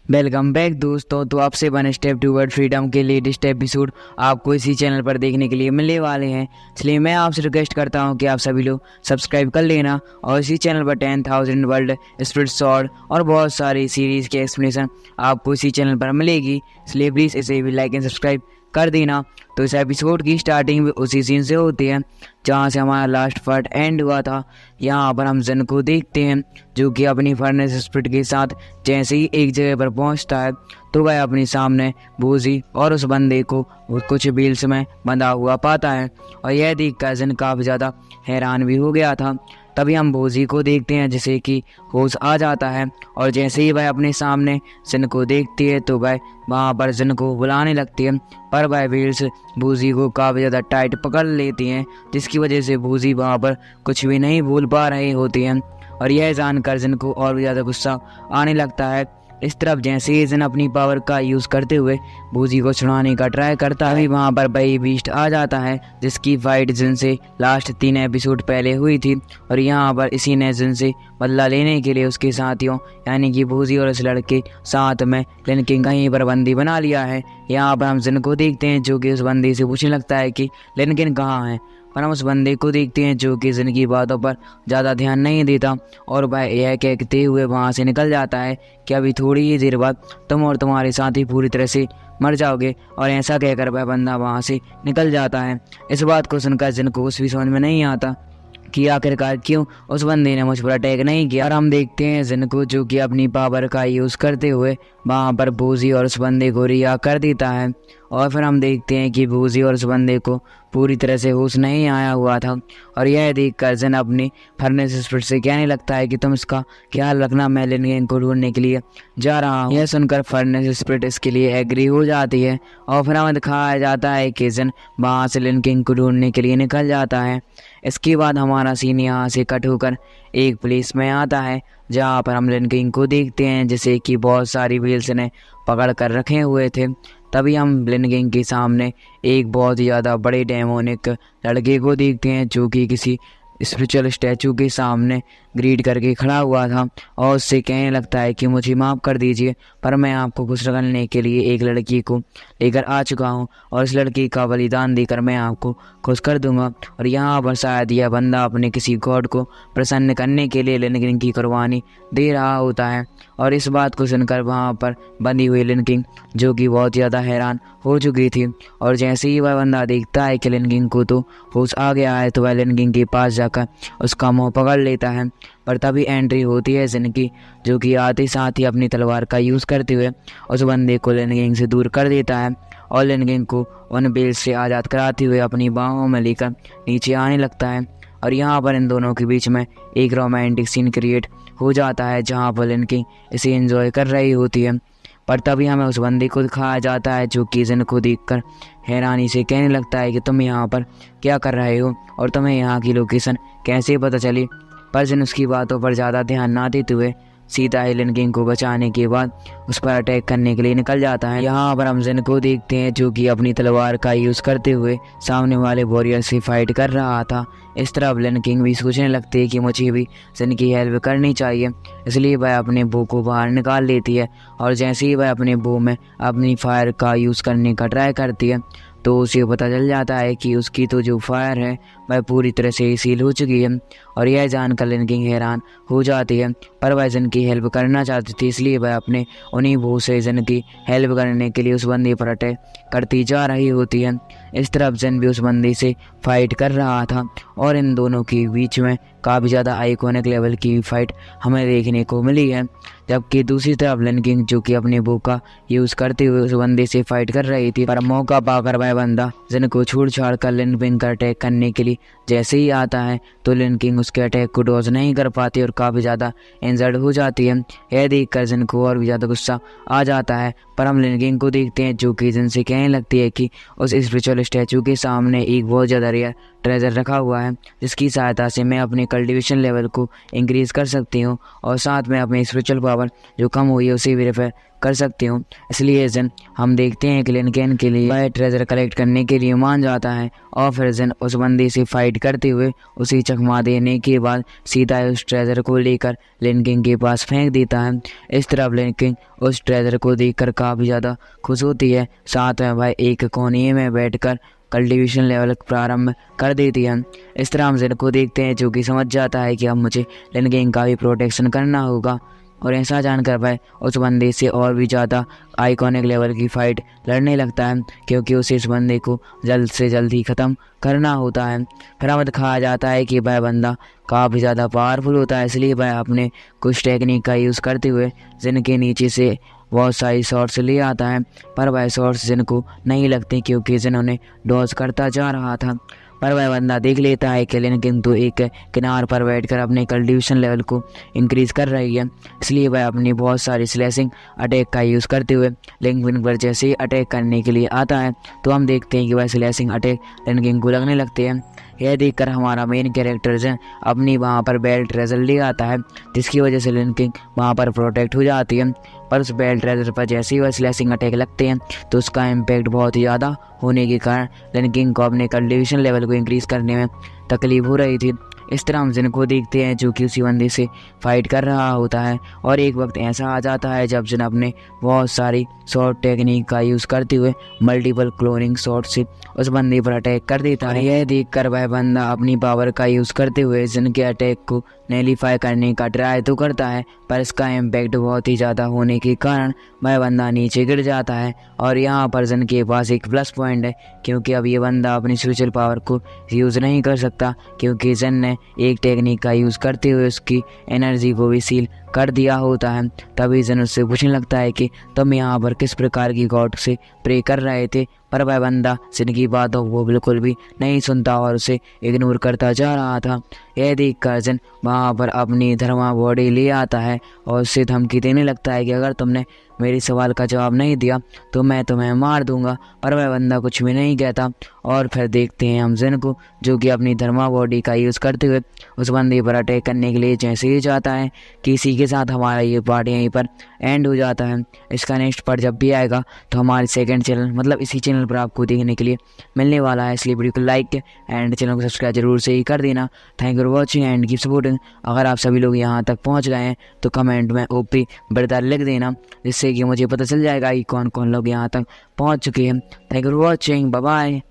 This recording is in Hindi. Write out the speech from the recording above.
वेलकम बैक दोस्तों। तो आपसे वन स्टेप टूवर्ड फ्रीडम के लेटेस्ट एपिसोड आपको इसी चैनल पर देखने के लिए मिलने वाले हैं। इसलिए मैं आपसे रिक्वेस्ट करता हूं कि आप सभी लोग सब्सक्राइब कर लेना और इसी चैनल पर 10,000 वर्ल्ड स्पिरिट स्वॉर्ड और बहुत सारी सीरीज़ के एक्सप्लेनेशन आपको इसी चैनल पर मिलेगी। इसलिए प्लीज़ इसे भी लाइक एंड सब्सक्राइब कर देना। तो इस एपिसोड की स्टार्टिंग भी उसी सीन से होती है जहाँ से हमारा लास्ट पार्ट एंड हुआ था। यहाँ पर हम जन को देखते हैं जो कि अपनी फर्नेस स्पिरिट के साथ जैसे ही एक जगह पर पहुँचता है तो वह अपने सामने बूजी और उस बंदे को कुछ व्हील्स में बंधा हुआ पाता है और यह देखकर जन काफ़ी ज़्यादा हैरान भी हो गया था। तभी हम बूजी को देखते हैं जिसे कि होश आ जाता है और जैसे ही वह अपने सामने जिन को देखती है तो वह वहाँ पर जिन को बुलाने लगती है, पर वह व्हील्स बूजी को काफ़ी ज़्यादा टाइट पकड़ लेती हैं जिसकी वजह से बूजी वहाँ पर कुछ भी नहीं भूल पा रही होती हैं और यह जानकर जिन को और भी ज़्यादा गुस्सा आने लगता है। इस तरफ जैसे ही जिन अपनी पावर का यूज़ करते हुए बूजी को छुड़ाने का ट्राई करता है, वहाँ पर बई बीस्ट आ जाता है जिसकी फाइट जिन से लास्ट 3 एपिसोड पहले हुई थी और यहाँ पर इसी ने जिन से बदला लेने के लिए उसके साथियों यानी कि बूजी और इस लड़के साथ में लिन किंग कहीं पर बंदी बना लिया है। यहाँ पर हम जिन को देखते हैं जो कि उस बंदी से पूछने लगता है कि लिन किंग कहाँ है, पर हम उस बंदे को देखते हैं जो कि जिन की बातों पर ज़्यादा ध्यान नहीं देता और वह यह कहते हुए वहाँ से निकल जाता है कि अभी थोड़ी ही देर बाद तुम और तुम्हारे साथी पूरी तरह से मर जाओगे, और ऐसा कहकर वह बंदा वहाँ से निकल जाता है। इस बात को सुनकर जिन को कुछ भी समझ में नहीं आता कि आखिरकार क्यों उस बंदे ने मुझ पर अटैक नहीं किया। और हम देखते हैं जिन को जो कि अपनी पावर का यूज़ करते हुए वहाँ पर बूजी और उस बंदे को रिहा कर देता है और फिर हम देखते हैं कि बूजी और उस बंदे को पूरी तरह से होश नहीं आया हुआ था और यह देखकर जिन अपनी फर्नेस स्पिरिट से कहने लगता है कि तुम इसका ख्याल रखना, मैं लिन किंग को ढूंढने के लिए जा रहा हूँ। यह सुनकर फर्नेस स्पिरिट इसके लिए एग्री हो जाती है और फिर हमें दिखाया जाता है कि जिन वहाँ से लिन किंग को ढूंढने के लिए निकल जाता है। इसके बाद हमारा सीन यहाँ से कट होकर एक प्लेस में आता है जहाँ पर हम लिन किंग को देखते हैं जिसे कि बहुत सारी व्हील्स ने पकड़ कर रखे हुए थे। तभी हम लिन किंग के सामने एक बहुत ही ज़्यादा बड़े डेमोनिक लड़के को देखते हैं जो कि किसी स्पिरिचुअल स्टैचू के सामने ग्रीड करके खड़ा हुआ था और उससे कहने लगता है कि मुझे माफ़ कर दीजिए, पर मैं आपको खुश करने के लिए एक लड़की को लेकर आ चुका हूँ और इस लड़की का बलिदान देकर मैं आपको खुश कर दूंगा। और यहाँ पर शायद यह बंदा अपने किसी गॉड को प्रसन्न करने के लिए लिन किंग की कुर्बानी दे रहा होता है। और इस बात को सुनकर वहाँ पर बंधी हुई लिन किंग जो कि बहुत ज़्यादा हैरान हो चुकी थी और जैसे ही वह बंदा देखता है कि लिन किंग को तो होश आ गया है तो वह लिन किंग के पास जाकर उसका मुँह पकड़ लेता है। पर तभी एंट्री होती है जिन की जो कि आते साथ ही अपनी तलवार का यूज़ करते हुए उस बंदे को लिन किंग से दूर कर देता है और लिन किंग को उन बेल से आज़ाद कराते हुए अपनी बाहों में लेकर नीचे आने लगता है। और यहाँ पर इन दोनों के बीच में एक रोमांटिक सीन क्रिएट हो जाता है जहाँ पर लिन किंग इसे एंजॉय कर रही होती है। पर तभी हमें उस बंदे को दिखाया जाता है जो कि जिन को देखकर हैरानी से कहने लगता है कि तुम यहाँ पर क्या कर रहे हो और तुम्हें यहाँ की लोकेशन कैसे पता चली। पर जिन उसकी बातों पर ज़्यादा ध्यान ना देते हुए सीता ही लिन किंग को बचाने के बाद उस पर अटैक करने के लिए निकल जाता है। यहाँ पर हम जिन को देखते हैं जो कि अपनी तलवार का यूज़ करते हुए सामने वाले वॉरियर से फाइट कर रहा था। इस तरफ लिन किंग भी सोचने लगते हैं कि मुझे भी जिन की हेल्प करनी चाहिए, इसलिए वह अपने बो को बाहर निकाल लेती है और जैसे ही वह अपने बो में अपनी फायर का यूज़ करने का ट्राई करती है तो उसे पता चल जाता है कि उसकी तो जो फायर है वह पूरी तरह से सील हो चुकी है और यह जानकर लिन किंग हैरान हो जाती है। पर वह जिन की हेल्प करना चाहती थी इसलिए वह अपने उन्हीं बो से जिन की हेल्प करने के लिए उस बंदे पर अटैक करती जा रही होती है। इस तरफ जिन भी उस बंदे से फाइट कर रहा था और इन दोनों के बीच में काफ़ी ज़्यादा आइकॉनिक लेवल की फाइट हमें देखने को मिली है। जबकि दूसरी तरफ लिन किंग जो कि अपने बो का यूज़ करते हुए उस बंदे से फाइट कर रही थी, पर मौका पाकर वह बंदा जिन को छूट छाड़ कर लिन किंग का अटैक करने के लिए जैसे ही आता है तो लिन किंग उसके अटैक को डॉज नहीं कर पाती और काफ़ी ज़्यादा इंजर्ड हो जाती है। यह देखकर जिन को और भी ज़्यादा गुस्सा आ जाता है, पर हम लिन किंग को देखते हैं जो कि जिन से कहने लगती है कि उस स्पिरिचुअल स्टैचू के सामने एक बहुत ज़्यादा रेयर ट्रेजर रखा हुआ है जिसकी सहायता से मैं अपने कल्टिवेशन लेवल को इंक्रीज़ कर सकती हूँ और साथ में अपनी स्पिरिचुअल पावर जो कम हुई है उसे वेरीफाई कर सकती हूँ। इसलिए जन हम देखते हैं कि लिनकेन के लिए वह ट्रेजर कलेक्ट करने के लिए मान जाता है और फिर जन उस बंदे से फाइट करते हुए उसे चकमा देने के बाद सीधा उस ट्रेजर को लेकर लिनकिंग के पास फेंक देता है। इस तरफ लिनकिंग उस ट्रेजर को देखकर काफ़ी ज़्यादा खुश होती है। साथ में वह एक कोने में बैठकर कल्टीवेशन लेवल प्रारंभ कर देती है। इस तरह हम जिन को देखते हैं जो कि समझ जाता है कि अब मुझे लिनकिंग का भी प्रोटेक्शन करना होगा और ऐसा जानकर वह उस बंदे से और भी ज़्यादा आइकॉनिक लेवल की फ़ाइट लड़ने लगता है क्योंकि उसे इस बंदे को जल्द से जल्द ही ख़त्म करना होता है। फिर हमें दिखाया जाता है कि वह बंदा काफ़ी ज़्यादा पावरफुल होता है, इसलिए वह अपने कुछ टेक्निक का यूज़ करते हुए जिन के नीचे से बहुत सारी शॉट्स ले आता है, पर वह शॉट्स जिन को नहीं लगते क्योंकि जिन उन्हें डॉज करता जा रहा था। पर वह बंदा देख लेता है कि लिनकिंग तो एक किनार पर बैठकर अपने कल्टीवेशन लेवल को इंक्रीज़ कर रही है, इसलिए वह अपनी बहुत सारी स्लैशिंग अटैक का यूज़ करते हुए लिनकिंग पर जैसे ही अटैक करने के लिए आता है तो हम देखते हैं कि वह स्लैशिंग अटैक लिनकिंग को लगने लगते हैं। यह देखकर हमारा मेन कैरेक्टर जन अपनी वहाँ पर बेल्ट ट्रेजर ले आता है, जिसकी वजह से लिनकिंग वहाँ पर प्रोटेक्ट हो जाती है। पर उस बेल्ट ट्रेजर पर जैसे ही वह स्लैशिंग अटैक लगते हैं तो उसका इम्पैक्ट बहुत ही ज़्यादा होने के कारण लिनकिंग को अपने कल्टीवेशन लेवल को इंक्रीज़ करने में तकलीफ हो रही थी। इस तरह हम जिन को देखते हैं जो कि उसी बंदे से फाइट कर रहा होता है और एक वक्त ऐसा आ जाता है जब जिन अपने बहुत सारी शॉट टेक्निक का यूज़ करते हुए मल्टीपल क्लोनिंग शॉट से उस बंदे पर अटैक कर देता है। यह देखकर वह बंदा अपनी पावर का यूज़ करते हुए जिन के अटैक को नेलीफाई करने का ट्राई तो करता है, पर इसका इम्पैक्ट बहुत ही ज़्यादा होने के कारण वह बंदा नीचे गिर जाता है। और यहाँ पर जिन के पास एक प्लस पॉइंट है क्योंकि अब ये बंदा अपनी स्पिरिचुअल पावर को यूज़ नहीं कर सकता क्योंकि जिन ने एक टेक्निक का यूज़ करते हुए उसकी एनर्जी को भी सील कर दिया होता है। तभी जिन उससे पूछने लगता है कि तुम यहाँ पर किस प्रकार की गॉड से प्रे कर रहे थे, पर वह बंदा जिन की बातों को बिल्कुल भी नहीं सुनता और उसे इग्नोर करता जा रहा था। यह देखकर जिन वहाँ पर अपनी धर्मा बॉडी ले आता है और उससे धमकी देने लगता है कि अगर तुमने मेरे सवाल का जवाब नहीं दिया तो मैं तुम्हें मार दूंगा, पर वह बंदा कुछ भी नहीं कहता। और फिर देखते हैं हम जिन को जो कि अपनी धर्मा बॉडी का यूज़ करते हुए उस बंदे पर अटैक करने के लिए जैसे ही जाता है कि इसी के साथ हमारा ये पार्ट यहीं पर एंड हो जाता है। इसका नेक्स्ट पार्ट जब भी आएगा तो हमारे सेकंड चैनल मतलब इसी चैनल पर आपको देखने के लिए मिलने वाला है, इसलिए वीडियो को लाइक एंड चैनल को सब्सक्राइब जरूर से ही कर देना। Thank you for watching and keep supporting. अगर आप सभी लोग यहाँ तक पहुँच गए हैं तो कमेंट में ओपी ब्रदर लिख देना, जिससे कि मुझे पता चल जाएगा कि कौन कौन लोग यहाँ तक पहुँच चुके हैं। Thank you for watching, bye bye.